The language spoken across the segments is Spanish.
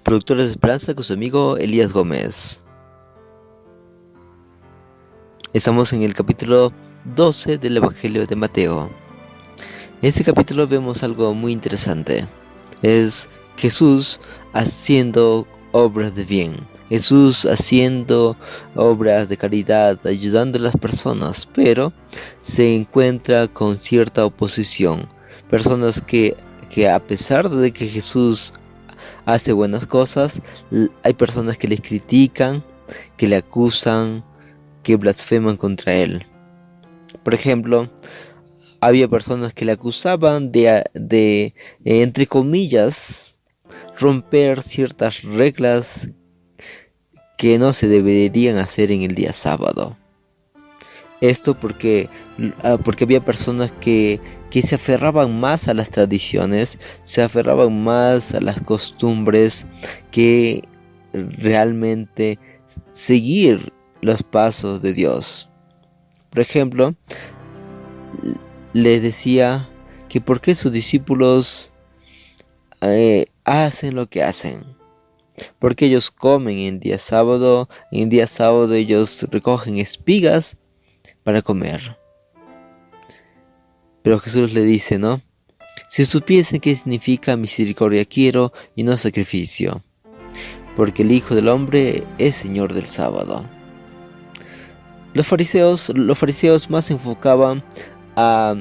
Productores de Esperanza con su amigo Elías Gómez. Estamos en el capítulo 12 del Evangelio de Mateo. En este capítulo vemos algo muy interesante. Es Jesús haciendo obras de bien. Jesús haciendo obras de caridad, ayudando a las personas, pero se encuentra con cierta oposición. Personas que a pesar de que Jesús hace buenas cosas, hay personas que le critican, que le acusan, que blasfeman contra él. Por ejemplo, había personas que le acusaban de entre comillas, romper ciertas reglas que no se deberían hacer en el día sábado. Esto porque había personas que se aferraban más a las tradiciones, se aferraban más a las costumbres que realmente seguir los pasos de Dios. Por ejemplo, les decía que por qué sus discípulos hacen lo que hacen. Porque ellos comen en día sábado ellos recogen espigas para comer. Pero Jesús le dice, ¿no? Si supiesen qué significa misericordia quiero y no sacrificio, porque el Hijo del Hombre es Señor del sábado. Los fariseos más se enfocaban a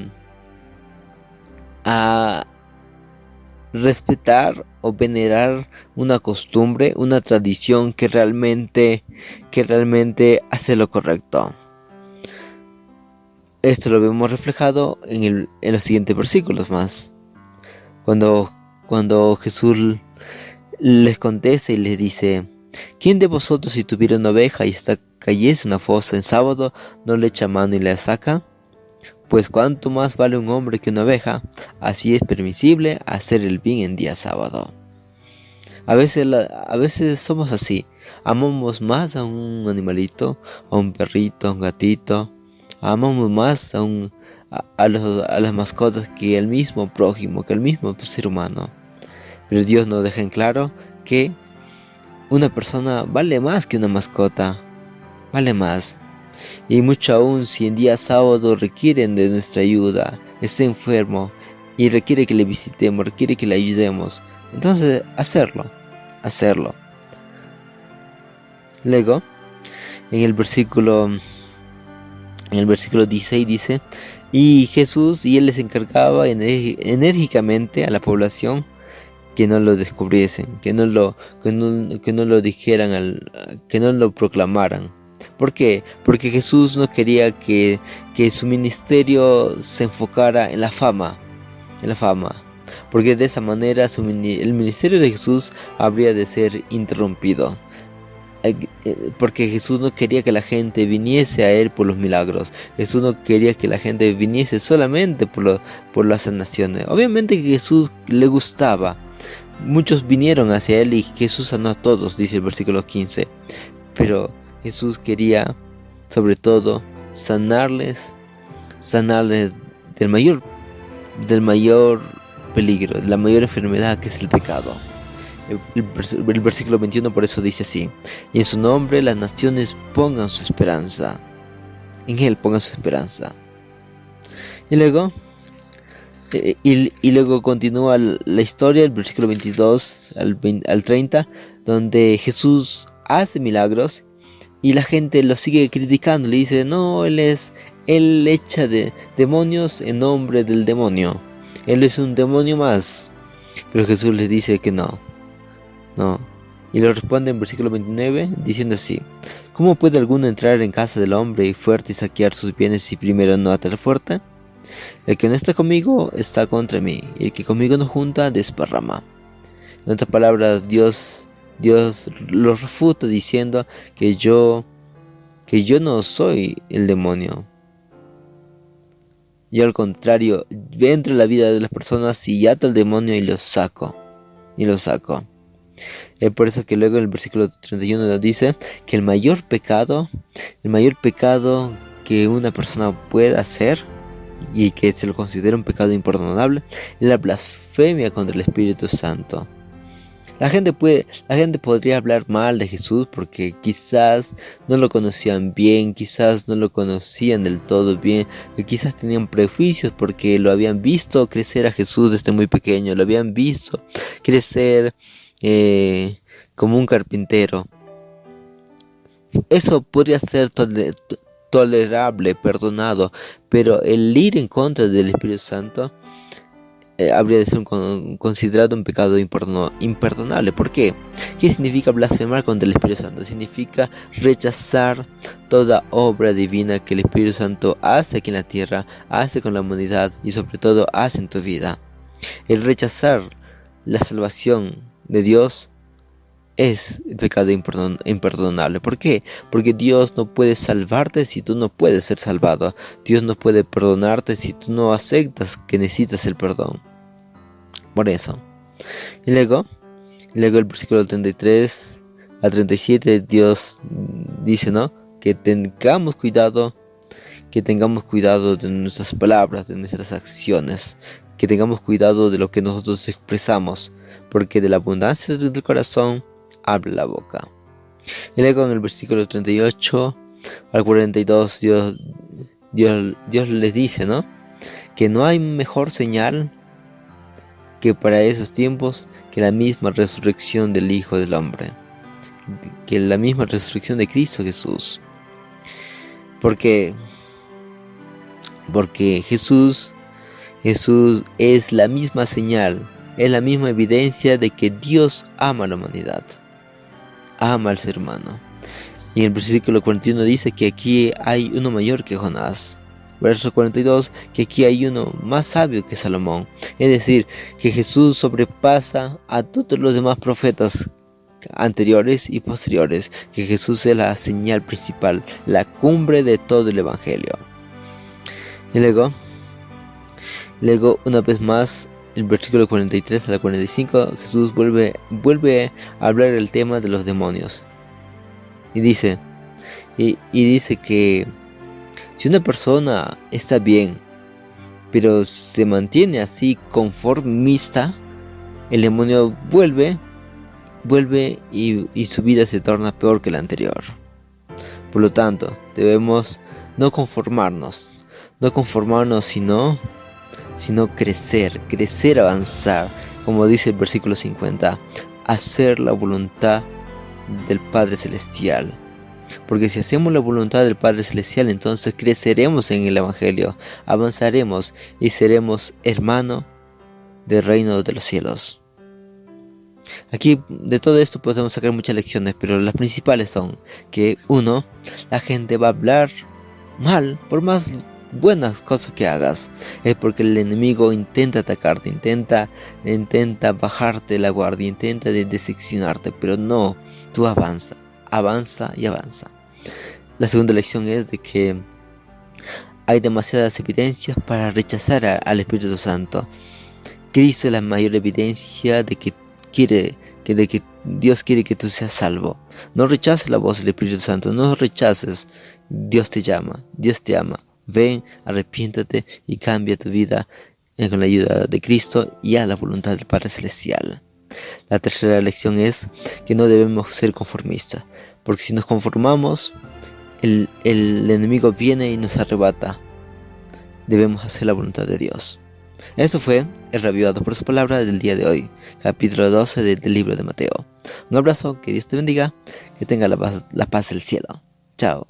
respetar o venerar una costumbre, una tradición que realmente hace lo correcto. Esto lo vemos reflejado en los siguientes versículos más. Cuando Jesús les contesta y les dice: ¿Quién de vosotros, si tuviera una oveja y cayese en una fosa en sábado, no le echa mano y la saca? Pues cuánto más vale un hombre que una oveja. Así es permisible hacer el bien en día sábado. A veces somos así. Amamos más a un animalito, a un perrito, a un gatito. Amamos más a las mascotas que el mismo prójimo, que el mismo ser humano. Pero Dios nos deja en claro que una persona vale más que una mascota. Vale más. Y mucho aún si en día sábado requieren de nuestra ayuda, está enfermo y requiere que le visitemos, requiere que le ayudemos, entonces hacerlo. Luego, en el versículo 16 dice: y Jesús y él les encargaba enérgicamente a la población que no lo descubriesen, que no lo dijeran, que no lo proclamaran. ¿Por qué? Porque Jesús no quería que su ministerio se enfocara en la fama. Porque de esa manera el ministerio de Jesús habría de ser interrumpido. Porque Jesús no quería que la gente viniese a él por los milagros. Jesús no quería que la gente viniese solamente por las sanaciones. Obviamente que Jesús le gustaba. Muchos vinieron hacia él y Jesús sanó a todos, dice el versículo 15. Pero Jesús quería, sobre todo, sanarles del mayor peligro, de la mayor enfermedad que es el pecado. El versículo 21 por eso dice así: y en su nombre las naciones pongan su esperanza. En él pongan su esperanza. Y luego continúa la historia, el versículo 22 al 30, donde Jesús hace milagros y la gente lo sigue criticando. Le dice: no, él echa demonios en nombre del demonio. Él es un demonio más. Pero Jesús les dice que no. Y lo responde en versículo 29 diciendo así: ¿cómo puede alguno entrar en casa del hombre fuerte y saquear sus bienes si primero no ata al fuerte? El que no está conmigo está contra mí, y el que conmigo no junta desparrama. En otras palabras, Dios lo refuta diciendo que yo no soy el demonio. Yo al contrario, entro en la vida de las personas y ato al demonio y lo saco. Es por eso que luego en el versículo 31 nos dice que el mayor pecado que una persona pueda hacer, y que se lo considera un pecado imperdonable, es la blasfemia contra el Espíritu Santo. La gente podría hablar mal de Jesús porque quizás no lo conocían bien, quizás no lo conocían del todo bien, que quizás tenían prejuicios porque lo habían visto crecer a Jesús desde muy pequeño, lo habían visto crecer como un carpintero. Eso podría ser tolerable, perdonado, pero el ir en contra del Espíritu Santo habría de ser considerado un pecado imperdonable. ¿Por qué? ¿Qué significa blasfemar contra el Espíritu Santo? Significa rechazar toda obra divina que el Espíritu Santo hace aquí en la tierra, hace con la humanidad y sobre todo hace en tu vida. El rechazar la salvación de Dios es pecado imperdonable. ¿Por qué? Porque Dios no puede salvarte si tú no puedes ser salvado. Dios no puede perdonarte si tú no aceptas que necesitas el perdón. Por eso. Y luego el versículo 33 al 37, Dios dice, ¿no? Que tengamos cuidado de nuestras palabras, de nuestras acciones, que tengamos cuidado de lo que nosotros expresamos, porque de la abundancia del corazón habla la boca. Y luego en el versículo 38 al 42 Dios les dice, ¿no? Que no hay mejor señal que para esos tiempos que la misma resurrección del Hijo del Hombre, que la misma resurrección de Cristo Jesús. Porque Jesús es la misma señal, es la misma evidencia de que Dios ama a la humanidad, ama al ser humano. Y en el versículo 41 dice que aquí hay uno mayor que Jonás. Verso 42, que aquí hay uno más sabio que Salomón. Es decir, que Jesús sobrepasa a todos los demás profetas anteriores y posteriores, que Jesús es la señal principal, la cumbre de todo el Evangelio. Y luego una vez más, el versículo 43 al 45, Jesús vuelve a hablar el tema de los demonios. Y dice que si una persona está bien, pero se mantiene así conformista, el demonio vuelve y su vida se torna peor que la anterior. Por lo tanto, debemos no conformarnos, sino crecer, avanzar, como dice el versículo 50, hacer la voluntad del Padre Celestial. Porque si hacemos la voluntad del Padre Celestial, entonces creceremos en el Evangelio, avanzaremos y seremos hermanos del reino de los cielos. Aquí de todo esto podemos sacar muchas lecciones, pero las principales son que 1. La gente va a hablar mal por más buenas cosas que hagas. Es porque el enemigo intenta atacarte, intenta bajarte la guardia, intenta decepcionarte, pero no, tú avanza y avanza. La segunda lección es de que hay demasiadas evidencias para rechazar al Espíritu Santo. Cristo es la mayor evidencia de que Dios quiere que tú seas salvo. No rechaces la voz del Espíritu Santo, no rechaces. Dios te llama, Dios te ama. Ven, arrepiéntate y cambia tu vida con la ayuda de Cristo y a la voluntad del Padre Celestial. La tercera lección es que no debemos ser conformistas, porque si nos conformamos, el enemigo viene y nos arrebata. Debemos hacer la voluntad de Dios. Eso fue el reavivado por su palabra del día de hoy, capítulo 12 del libro de Mateo. Un abrazo, que Dios te bendiga, que tenga la paz del cielo. Chao.